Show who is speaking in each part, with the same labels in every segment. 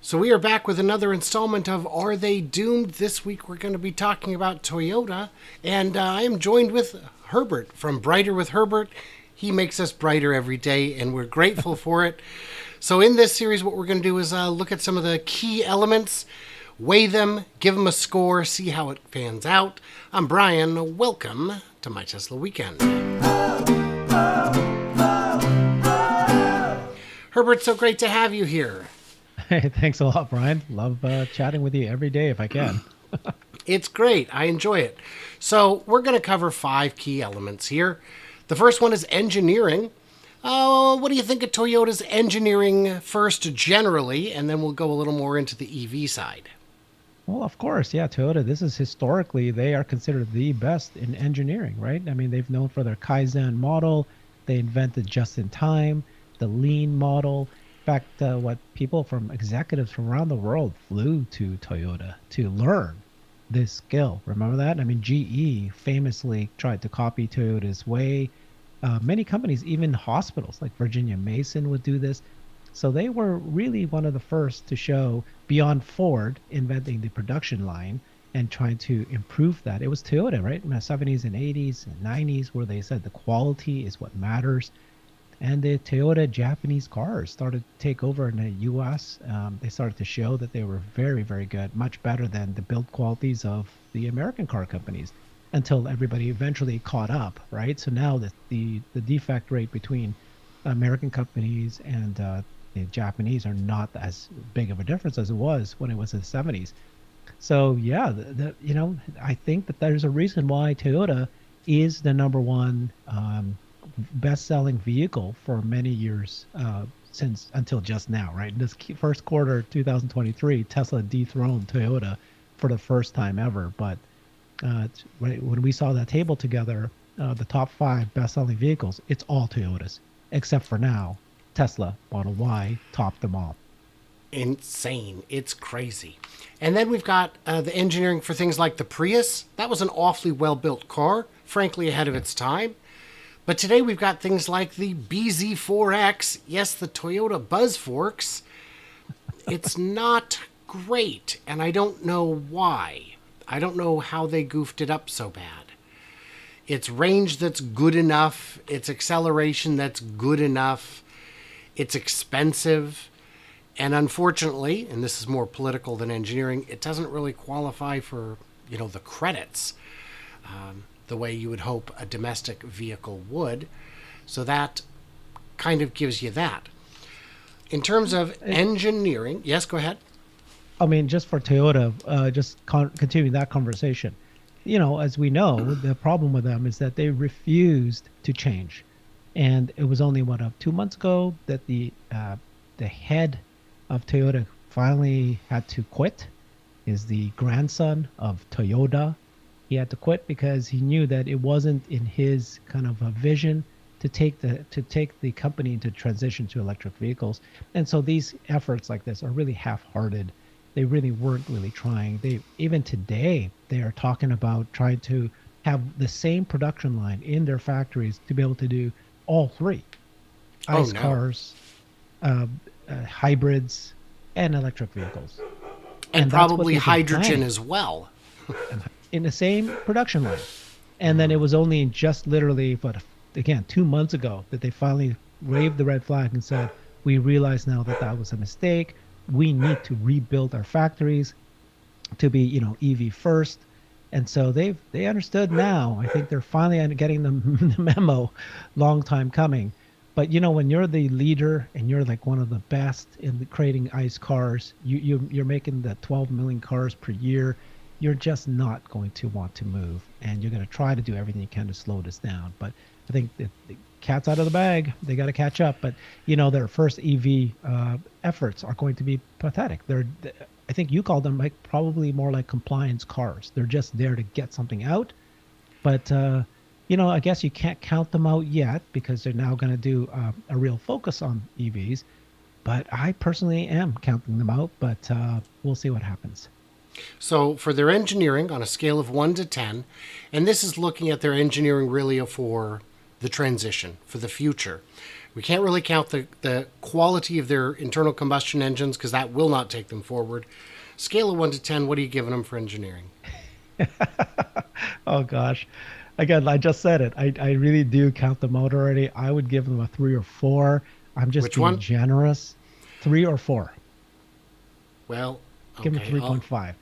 Speaker 1: So we are back with another installment of Are They Doomed? This week we're going to be talking about Toyota, and I am joined with Herbert from Brighter with Herbert. He makes us brighter every day, and we're grateful for it. So in this series, what we're going to do is look at some of the key elements, weigh them, give them a score, see how it pans out. I'm Brian. Welcome to My Tesla Weekend. Herbert, so great to have you here.
Speaker 2: Hey, thanks a lot, Brian. Love chatting with you every day if I can.
Speaker 1: It's great. I enjoy it. So we're going to cover 5 key elements here. The first one is engineering. What do you think of Toyota's engineering first generally, and then we'll go a little more into the EV side.
Speaker 2: Well, of course, yeah, Toyota, this is historically, they are considered the best in engineering, right? I mean, they've known for their Kaizen model. They invented just in time, the lean model. In fact, what people from executives from around the world flew to Toyota to learn this skill. Remember that? I mean, GE famously tried to copy Toyota's way. Many companies, even hospitals like Virginia Mason would do this. So they were really one of the first to show, beyond Ford inventing the production line and trying to improve that. It was Toyota, right? In the 70s and 80s and 90s where they said the quality is what matters. And the Toyota Japanese cars started to take over in the US. They started to show that they were very, very good, much better than the build qualities of the American car companies until everybody eventually caught up, right? So now the defect rate between American companies and the Japanese are not as big of a difference as it was when it was in the 70s. So yeah, I think that there's a reason why Toyota is the number one best-selling vehicle for many years since until just now, right? In this first quarter 2023, Tesla dethroned Toyota for the first time ever. But when we saw that table together, the top 5 best-selling vehicles, it's all Toyotas, except for now, Tesla Model Y topped them all.
Speaker 1: Insane. It's crazy. And then we've got the engineering for things like the Prius. That was an awfully well-built car, frankly ahead of its time. But today we've got things like the BZ4X, yes, the Toyota BuzzForks. It's not great, and I don't know why. I don't know how they goofed it up so bad. It's range that's good enough. It's acceleration that's good enough. It's expensive. And unfortunately, and this is more political than engineering, it doesn't really qualify for, the credits. The way you would hope a domestic vehicle would. So that kind of gives you that. In terms of engineering, yes, go ahead.
Speaker 2: I mean, just for Toyota, continuing that conversation, as we know, the problem with them is that they refused to change. And it was only, 2 months ago that the head of Toyota finally had to quit, is the grandson of Toyoda. He had to quit because he knew that it wasn't in his kind of a vision to take the company into transition to electric vehicles. And so these efforts like this are really half-hearted. They really weren't really trying. Even today they are talking about trying to have the same production line in their factories to be able to do all 3: ICE cars, hybrids, and electric vehicles,
Speaker 1: and probably hydrogen as well.
Speaker 2: In the same production line. And then it was only just literally, but again, 2 months ago that they finally waved the red flag and said, we realize now that that was a mistake. We need to rebuild our factories to be, EV first. And so they understood now. I think they're finally getting the memo, long time coming. But, when you're the leader and you're like one of the best in creating ICE cars, you're making the 12 million cars per year. You're just not going to want to move, and you're going to try to do everything you can to slow this down. But I think the cat's out of the bag. They got to catch up. But, their first EV efforts are going to be pathetic. I think you call them probably more like compliance cars. They're just there to get something out. But, I guess you can't count them out yet because they're now going to do a real focus on EVs. But I personally am counting them out, but we'll see what happens.
Speaker 1: So for their engineering on a scale of 1 to 10, and this is looking at their engineering really for the transition, for the future. We can't really count the quality of their internal combustion engines because that will not take them forward. Scale of 1 to 10, what are you giving them for engineering?
Speaker 2: Oh gosh. Again, I just said it. I really do count them out already. I would give them a 3 or 4. I'm just
Speaker 1: Which
Speaker 2: being
Speaker 1: one?
Speaker 2: generous. 3 or 4.
Speaker 1: Well,
Speaker 2: Give them
Speaker 1: okay,
Speaker 2: 3.5.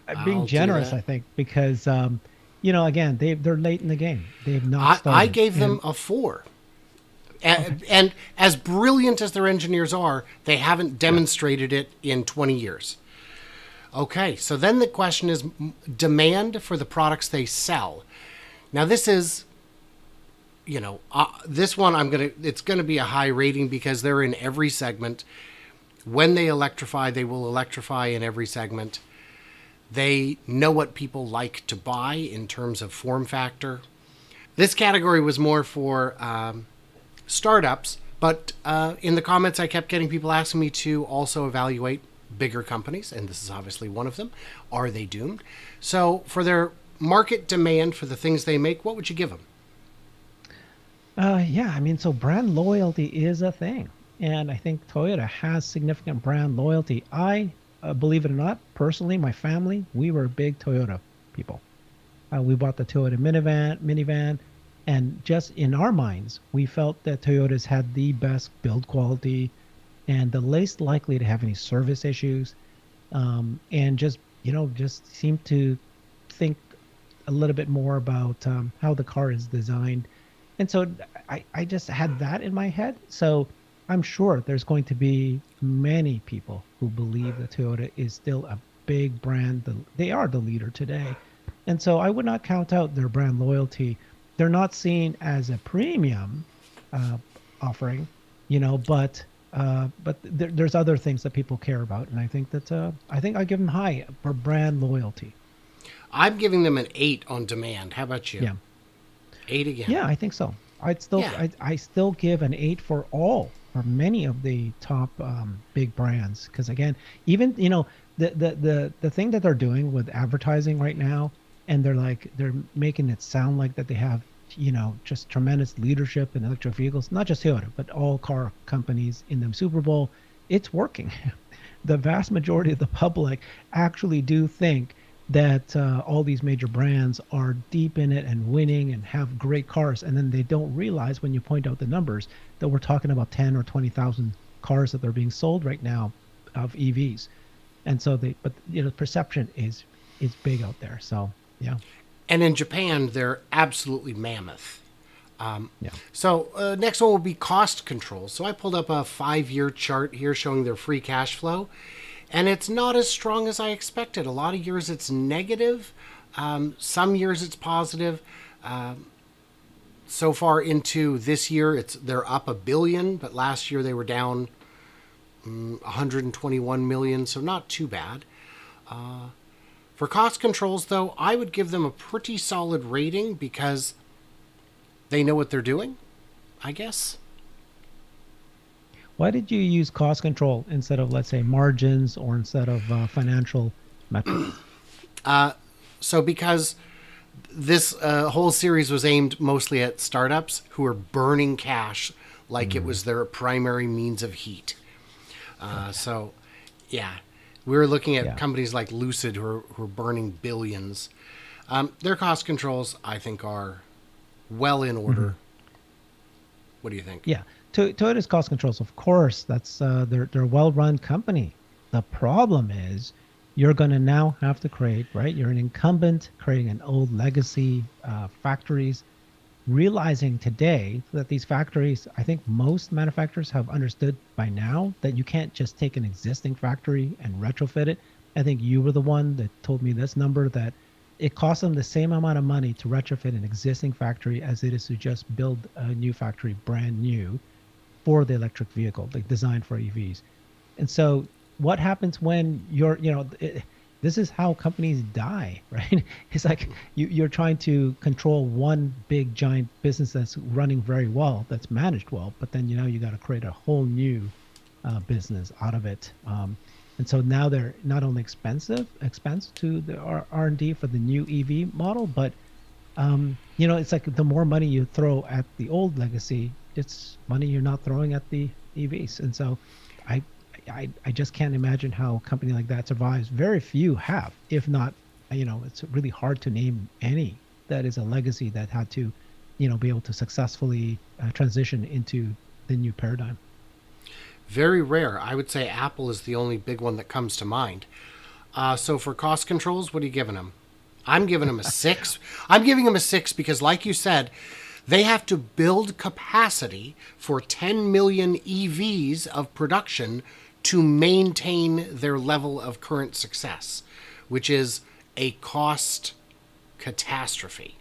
Speaker 2: I'm being
Speaker 1: I'll do
Speaker 2: generous,
Speaker 1: that.
Speaker 2: I think, because again, they're late in the game. They've not
Speaker 1: I
Speaker 2: started.
Speaker 1: gave them
Speaker 2: And
Speaker 1: a 4.
Speaker 2: okay.
Speaker 1: And as brilliant as their engineers are, they haven't
Speaker 2: Yeah.
Speaker 1: demonstrated it in 20 years. Okay, so then the question is demand for the products they sell. Now this is, this one it's gonna be a high rating because they're in every segment. When they electrify, they will electrify in every segment. They know what people like to buy in terms of form factor. This category was more for startups, but in the comments, I kept getting people asking me to also evaluate bigger companies, and this is obviously one of them. Are they doomed? So, for their market demand for the things they make, what would you give them?
Speaker 2: Yeah, I mean, so brand loyalty is a thing. And I think Toyota has significant brand loyalty. Believe it or not, personally, my family, we were big Toyota people. We bought the Toyota minivan, and just in our minds, we felt that Toyotas had the best build quality and the least likely to have any service issues, and just seem to think a little bit more about how the car is designed. And so I just had that in my head. So I'm sure there's going to be many people who believe that Toyota is still a big brand. They are the leader today. And so I would not count out their brand loyalty. They're not seen as a premium uh, offering, but there's other things that people care about, and I think I give them high for brand loyalty.
Speaker 1: I'm giving them an 8 on demand. How about you?
Speaker 2: Yeah.
Speaker 1: 8 again.
Speaker 2: Yeah, I think so.
Speaker 1: Yeah.
Speaker 2: I still give an 8 for many of the top big brands, because again, even the thing that they're doing with advertising right now, and they're making it sound like that they have just tremendous leadership in electric vehicles, not just Toyota, but all car companies in the Super Bowl. It's working. The vast majority of the public actually do think that all these major brands are deep in it and winning and have great cars, and then they don't realize when you point out the numbers that we're talking about 10 or 20,000 cars that are being sold right now of EVs. And so but perception is big out there. So yeah.
Speaker 1: And in Japan, they're absolutely mammoth.
Speaker 2: Yeah.
Speaker 1: So next one will be cost control. So I pulled up a 5-year chart here showing their free cash flow, and it's not as strong as I expected. A lot of years it's negative. Some years it's positive. So far into this year, they're up 1 billion, but last year they were down 121 million, so not too bad. For cost controls, though, I would give them a pretty solid rating because they know what they're doing, I guess.
Speaker 2: Why did you use cost control instead of, let's say, margins, or instead of financial metrics?
Speaker 1: So, because this whole series was aimed mostly at startups who are burning cash like it was their primary means of heat. So, yeah, we were looking at
Speaker 2: Yeah.
Speaker 1: companies like Lucid who are burning billions. Their cost controls, I think, are well in order. What do you think?
Speaker 2: Yeah, Toyota's cost controls, of course, that's they're a well-run company. The problem is you're going to now have to create, right? You're an incumbent creating an old legacy factories, realizing today that these factories, I think most manufacturers have understood by now that you can't just take an existing factory and retrofit it. I think you were the one that told me this number, that it costs them the same amount of money to retrofit an existing factory as it is to just build a new factory brand new for the electric vehicle, like designed for EVs. And so what happens when this is how companies die, right? It's like you're trying to control one big giant business that's running very well, that's managed well, but then you got to create a whole new business out of it. And so now they're not only expense to the R&D for the new EV model, but it's like the more money you throw at the old legacy, it's money you're not throwing at the EVs. And so I I just can't imagine how a company like that survives. Very few have, if not, it's really hard to name any that is a legacy that had to, be able to successfully transition into the new paradigm.
Speaker 1: Very rare. I would say Apple is the only big one that comes to mind. So for cost controls, what are you giving them? I'm giving them a 6. I'm giving them a 6 because, like you said, they have to build capacity for 10 million EVs of production to maintain their level of current success, which is a cost catastrophe.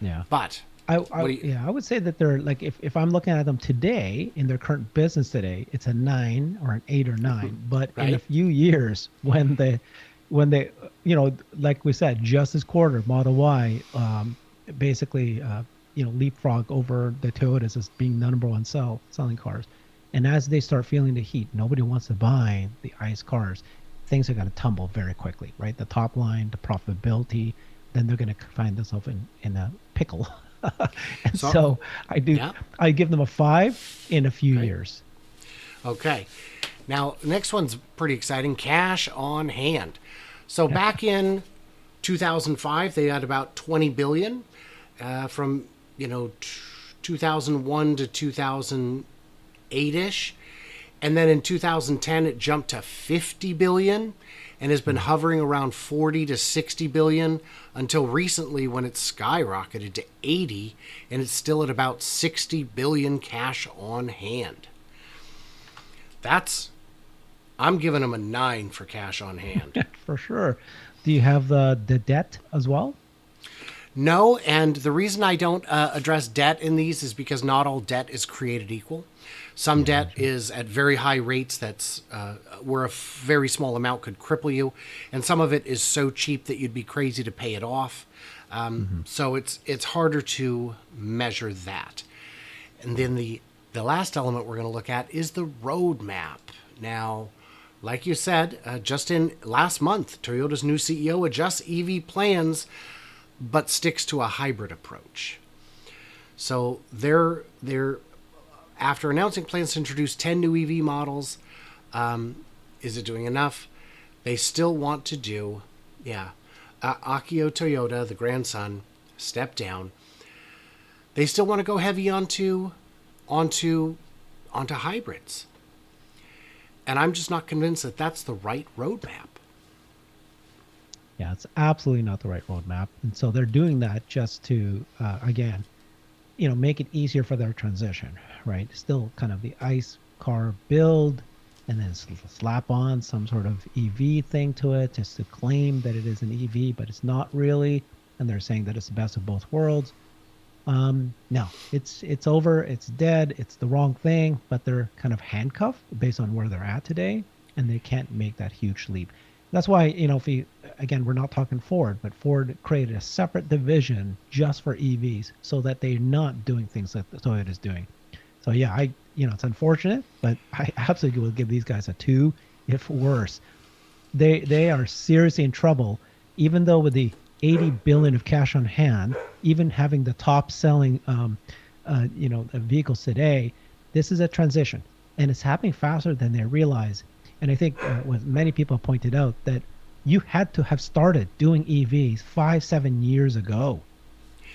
Speaker 2: Yeah.
Speaker 1: But what do you?
Speaker 2: Yeah, I would say that they're like, if I'm looking at them today in their current business today, it's a 9 or an 8 or 9. But in a
Speaker 1: Right?
Speaker 2: few years, when they like we said, just this quarter, Model Y, basically, leapfrog over the Toyotas as being the number one selling cars. And as they start feeling the heat, nobody wants to buy the ICE cars. Things are going to tumble very quickly, right? The top line, the profitability, then they're going to find themselves in a pickle. And
Speaker 1: So,
Speaker 2: so
Speaker 1: yeah.
Speaker 2: I give them a 5 in a few
Speaker 1: Okay.
Speaker 2: years.
Speaker 1: Okay. Now, next one's pretty exciting. Cash on hand. So back in 2005, they had about 20 billion. From 2001 to 2008ish, and then in 2010 it jumped to 50 billion, and has been hovering around 40 to 60 billion until recently when it skyrocketed to 80, and it's still at about 60 billion cash on hand. That's I'm giving them a 9 for cash on hand.
Speaker 2: For sure. Do you have the debt as well?
Speaker 1: No, and the reason I don't address debt in these is because not all debt is created equal. Some
Speaker 2: Yeah,
Speaker 1: debt
Speaker 2: sure.
Speaker 1: is at very high rates that's where a very small amount could cripple you, and some of it is so cheap that you'd be crazy to pay it off.
Speaker 2: Hmm.
Speaker 1: So it's harder to measure that. And then the last element we're going to look at is the roadmap. Now, like you said, just in last month, Toyota's new CEO adjusts EV plans but sticks to a hybrid approach. So they're after announcing plans to introduce 10 new EV models. Is it doing enough? They still want to do, yeah. Akio Toyoda, the grandson, stepped down. They still want to go heavy onto hybrids, and I'm just not convinced that that's the right roadmap.
Speaker 2: Yeah, it's absolutely not the right roadmap. And so they're doing that just to, again, make it easier for their transition, right? Still kind of the ICE car build and then slap on some sort of EV thing to it just to claim that it is an EV, but it's not really. And they're saying that it's the best of both worlds. No, it's over, it's dead, it's the wrong thing, but they're kind of handcuffed based on where they're at today, and they can't make that huge leap. That's why, if we, again, we're not talking Ford, but Ford created a separate division just for EVs so that they're not doing things that Toyota is doing. So yeah, it's unfortunate, but I absolutely will give these guys a 2, if worse. They are seriously in trouble, even though with the 80 billion of cash on hand, even having the top selling vehicles today. This is a transition, and it's happening faster than they realize. And I think what many people have pointed out, that you had to have started doing EVs 5-7 years ago.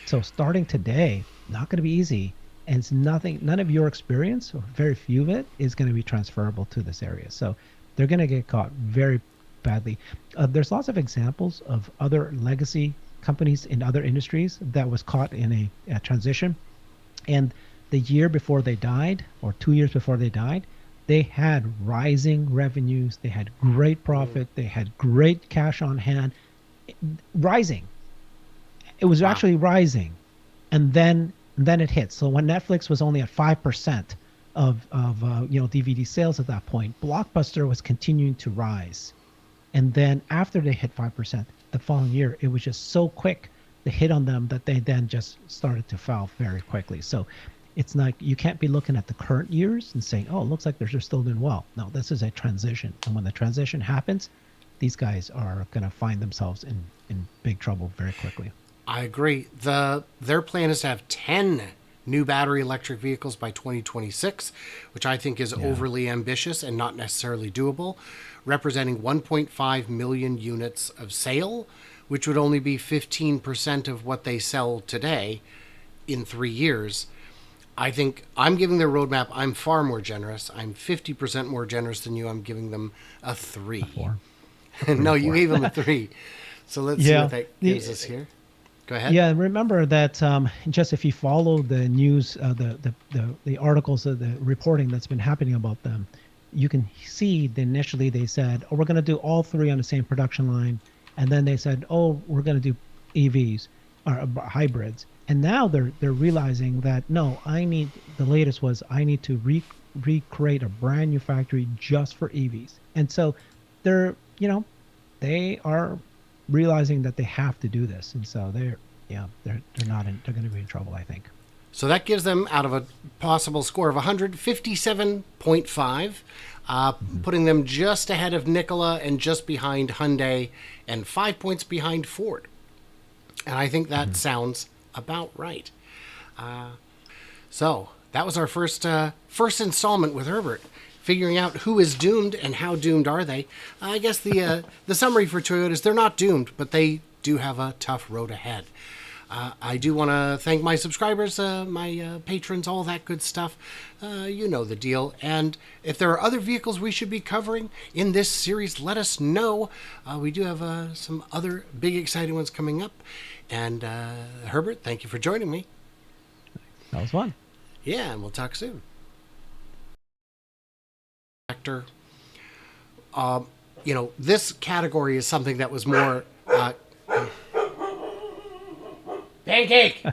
Speaker 2: So starting today, not going to be easy, and it's nothing. None of your experience, or very few of it, is going to be transferable to this area. So they're going to get caught very badly. There's lots of examples of other legacy companies in other industries that was caught in a transition, and the year before they died, or 2 years before they died, they had rising revenues, they had great profit, they had great cash on hand, rising. It was
Speaker 1: Wow.
Speaker 2: actually rising, and then it hit. So when Netflix was only at 5% of DVD sales at that point, Blockbuster was continuing to rise. And then after they hit 5%, the following year, it was just so quick, the hit on them, that they then just started to fall very quickly. So it's like you can't be looking at the current years and saying, oh, it looks like they're just still doing well. No, this is a transition. And when the transition happens, these guys are going to find themselves in big trouble very quickly.
Speaker 1: I agree. Their plan is to have 10 new battery electric vehicles by 2026, which I think is overly ambitious and not necessarily doable, representing 1.5 million units of sale, which would only be 15% of what they sell today in 3 years. I think I'm giving their roadmap, I'm far more generous. I'm 50% more generous than you. I'm giving them a 3.
Speaker 2: A 4.
Speaker 1: No, you gave them a 3. So let's see
Speaker 2: Yeah.
Speaker 1: what that gives us here. Go ahead.
Speaker 2: Yeah, remember that just if you follow the news, the articles, the reporting that's been happening about them, you can see that initially they said, "Oh, we're going to do all 3 on the same production line," and then they said, "Oh, we're going to do EVs or hybrids," and now they're realizing that no, the latest was I need to recreate a brand new factory just for EVs, and so they're they are realizing that they have to do this, and so they're going to be in trouble, I think.
Speaker 1: So that gives them, out of a possible score of 157.5, putting them just ahead of Nikola and just behind Hyundai and 5 points behind Ford. And I think that sounds about right. So that was our first installment with Herbert, figuring out who is doomed and how doomed are they. I guess the summary for Toyota is they're not doomed, but they do have a tough road ahead. I do want to thank my subscribers, my patrons, all that good stuff. You know the deal. And if there are other vehicles we should be covering in this series, let us know. We do have some other big exciting ones coming up. And Herbert, thank you for joining me.
Speaker 2: That was fun.
Speaker 1: Yeah, and we'll talk soon. Actor. This category is something that was more... Pancake!